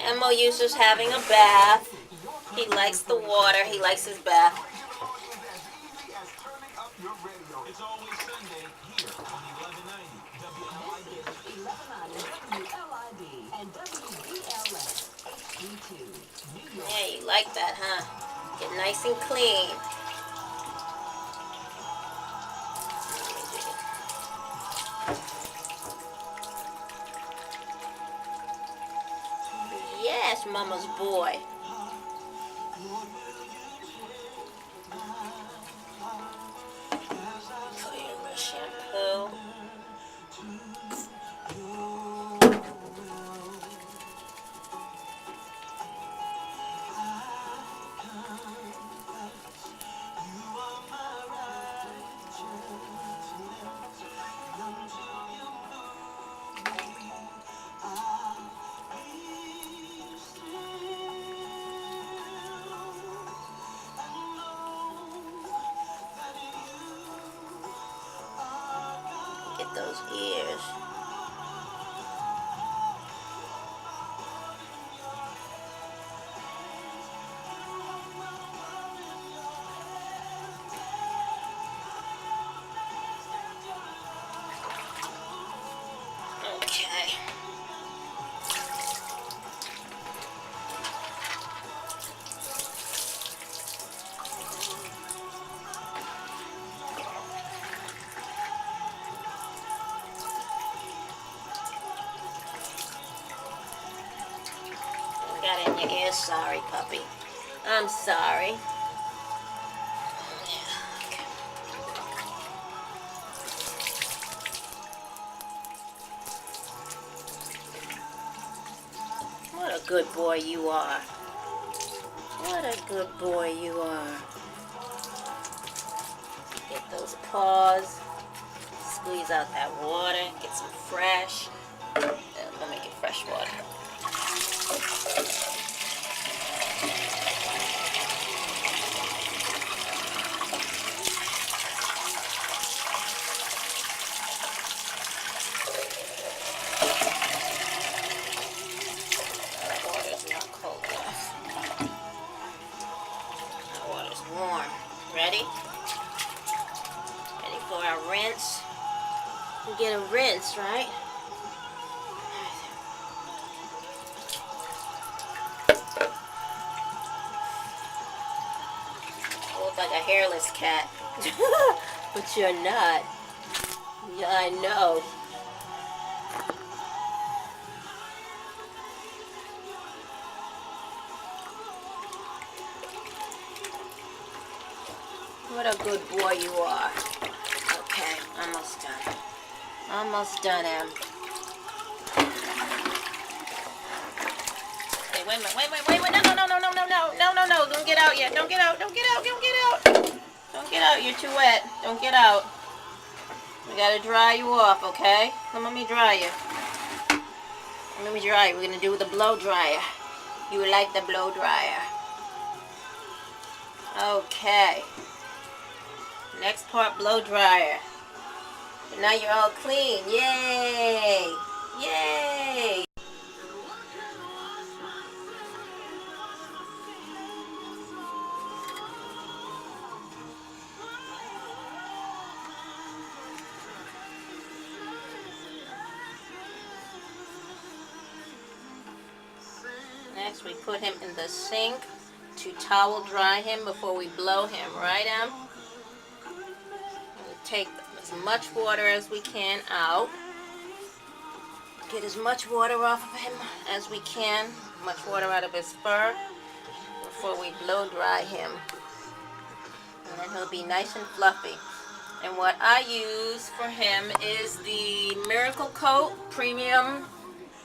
Emo uses having a bath. He likes the water. He likes his bath. It's always Sunday here on 1190 WLID and WBLS HD2 New York. Yeah, you like that, huh? Get nice and clean. Yes, mama's boy. Put in the shampoo. Get those ears. Okay. Got it in your ear. Sorry, puppy. I'm sorry. What a good boy you are. What a good boy you are. Get those paws. Squeeze out that water. Get some fresh. Let me get fresh water. That water's not cold enough. That water's warm. Ready? Ready for our rinse? We get a rinse, right? You look like a hairless cat. But you're not. Yeah, I know. What a good boy you are. Okay, almost done. Almost done, Em. Hey, wait a minute, wait, no, don't get out yet, don't get out. Don't get out, you're too wet, don't get out. We gotta dry you off, okay? Let me dry you. Let me dry you, we're gonna do with the blow dryer. You would like the blow dryer. Okay. Next part, blow dryer. And now you're all clean, yay! Yay! Next, we put him in the sink to towel dry him before we blow him, right, Em? We take as much water as we can out. Get as much water off of him as we can, much water out of his fur, before we blow dry him. And then he'll be nice and fluffy. And what I use for him is the Miracle Coat Premium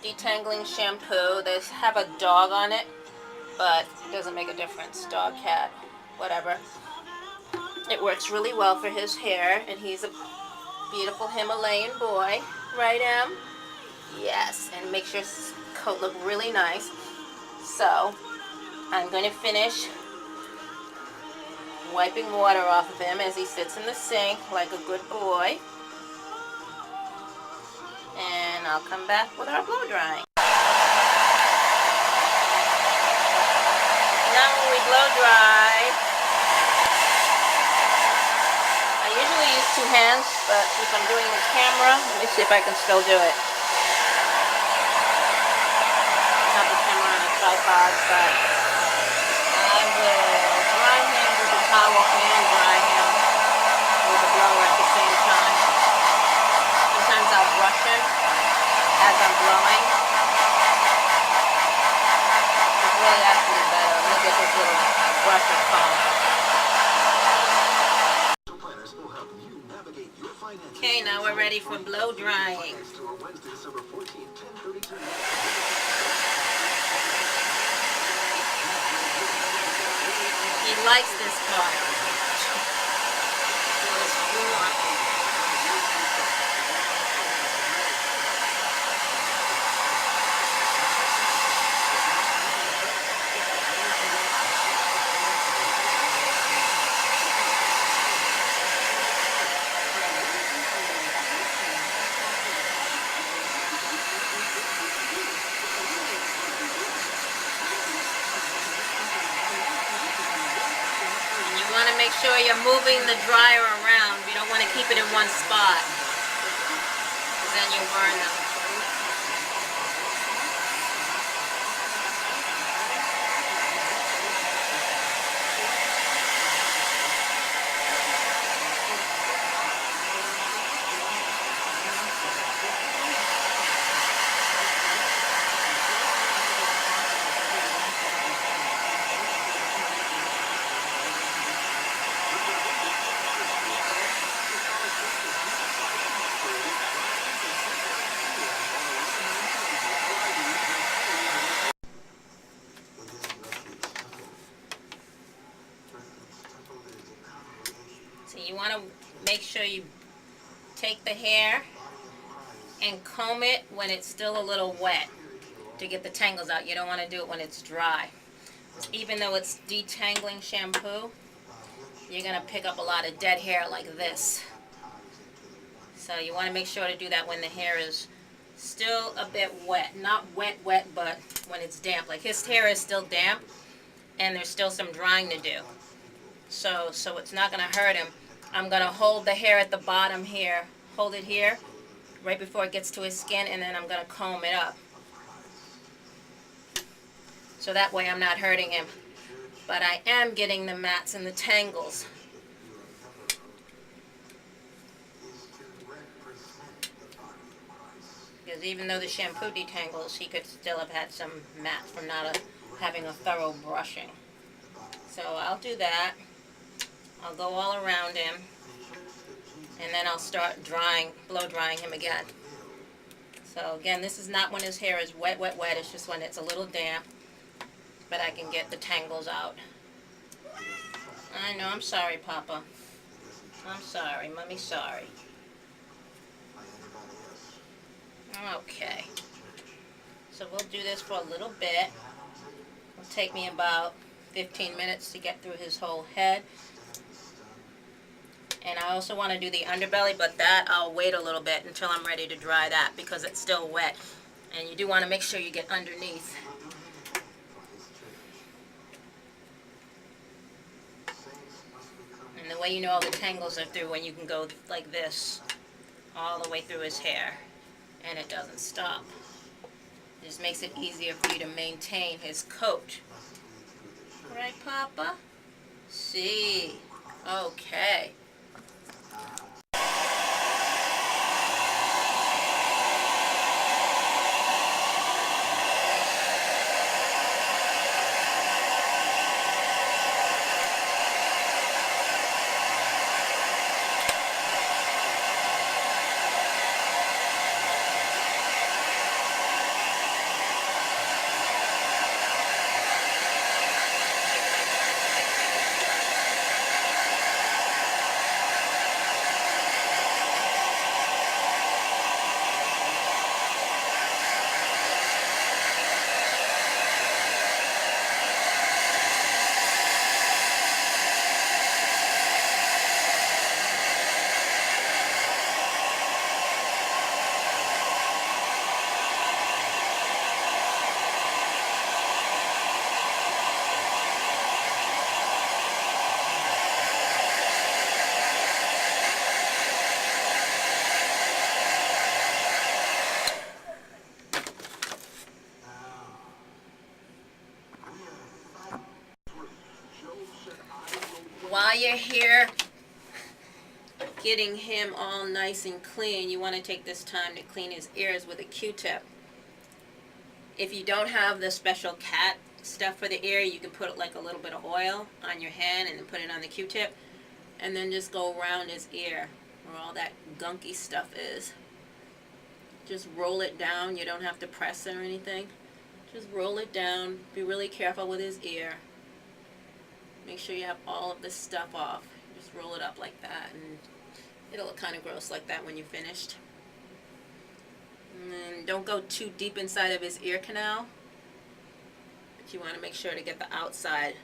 Detangling Shampoo. They have a dog on it, but it doesn't make a difference. Dog, cat, whatever. It works really well for his hair, and he's a beautiful Himalayan boy. Right, Em? Yes, and makes your coat look really nice. So, I'm going to finish wiping water off of him as he sits in the sink like a good boy. and I'll come back with our blow drying. Now when we blow dry, I usually use 2 hands, but if I'm doing the camera, let me see if I can still do it. I have the camera on a tripod, but I will dry him with the towel and dry him with the blower at the same time. Sometimes I'll brush him as I'm blowing. It's really actually better. Look at this little brush of foam. Okay, now we're ready for blow drying. He likes this part. Make sure you're moving the dryer around. You don't want to keep it in one spot, because then you'll burn them. So you want to make sure you take the hair and comb it when it's still a little wet to get the tangles out. You don't want to do it when it's dry. Even though it's detangling shampoo, you're going to pick up a lot of dead hair like this. So you want to make sure to do that when the hair is still a bit wet. Not wet, but when it's damp. Like his hair is still damp and there's still some drying to do. So it's not going to hurt him. I'm going to hold the hair at the bottom here. Hold it here right before it gets to his skin, and then I'm going to comb it up. So that way I'm not hurting him. But I am getting the mats and the tangles. Because even though the shampoo detangles, he could still have had some mats from not having a thorough brushing. So I'll do that. I'll go all around him, and then I'll start blow drying him again. So again, this is not when his hair is wet, it's just when it's a little damp, but I can get the tangles out. I know, I'm sorry, Papa. I'm sorry, Mommy's sorry. Okay. So we'll do this for a little bit. It'll take me about 15 minutes to get through his whole head. And I also want to do the underbelly, but that I'll wait a little bit until I'm ready to dry that because it's still wet. And you do want to make sure you get underneath. And the way you know all the tangles are through when you can go like this all the way through his hair and it doesn't stop. It just makes it easier for you to maintain his coat. Right, Papa? See. Okay. you're here getting him all nice and clean, you want to take this time to clean his ears with a Q-tip. If you don't have the special cat stuff for the ear, you can put like a little bit of oil on your hand and then put it on the Q-tip, and then just go around his ear where all that gunky stuff is. Just roll it down. You don't have to press it or anything. Just roll it down. Be really careful with his ear. Make sure you have all of this stuff off. Just roll it up like that, and it'll look kind of gross like that when you're finished. And then don't go too deep inside of his ear canal, but you want to make sure to get the outside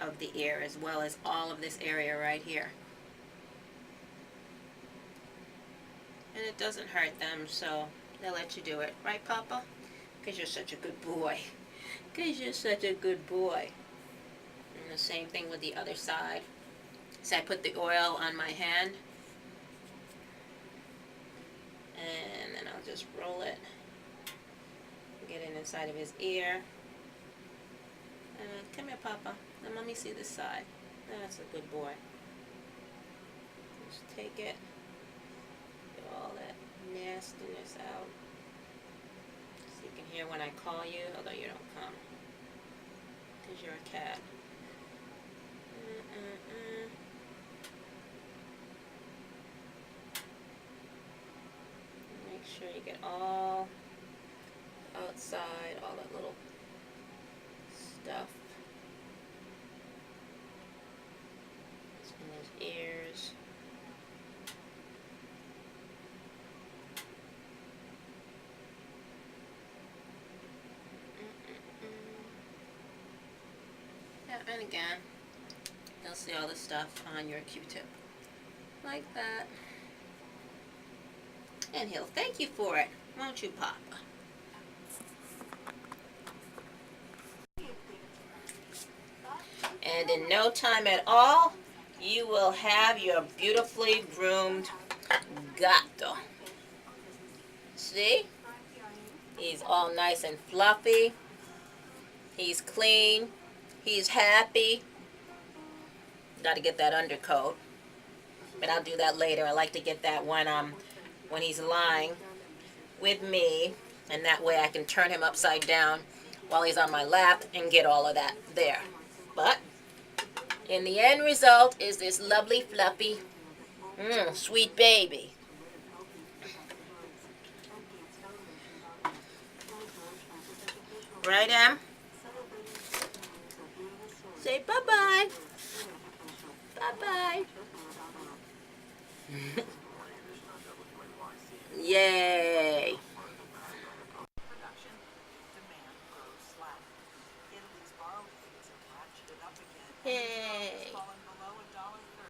of the ear as well as all of this area right here. And it doesn't hurt them, so they'll let you do it. Right, Papa? Because you're such a good boy. Because you're such a good boy. And the same thing with the other side. So I put the oil on my hand. And then I'll just roll it. Get it inside of his ear. Come here, Papa. Now let me see this side. That's a good boy. Just take it. Get all that nastiness out. So you can hear when I call you, although you don't come. Because you're a cat. Make sure you get all outside, all that little stuff. In his ears. Yeah, and again, you'll see all the stuff on your Q-tip. Like that. And he'll thank you for it, won't you, Papa? And in no time at all, you will have your beautifully groomed gato. See? He's all nice and fluffy. He's clean. He's happy. Got to get that undercoat. But I'll do that later. I like to get that when he's lying with me. And that way I can turn him upside down while he's on my lap and get all of that there. But in the end result is this lovely, fluffy, sweet baby. Right, Em? Say bye-bye. Bye-bye.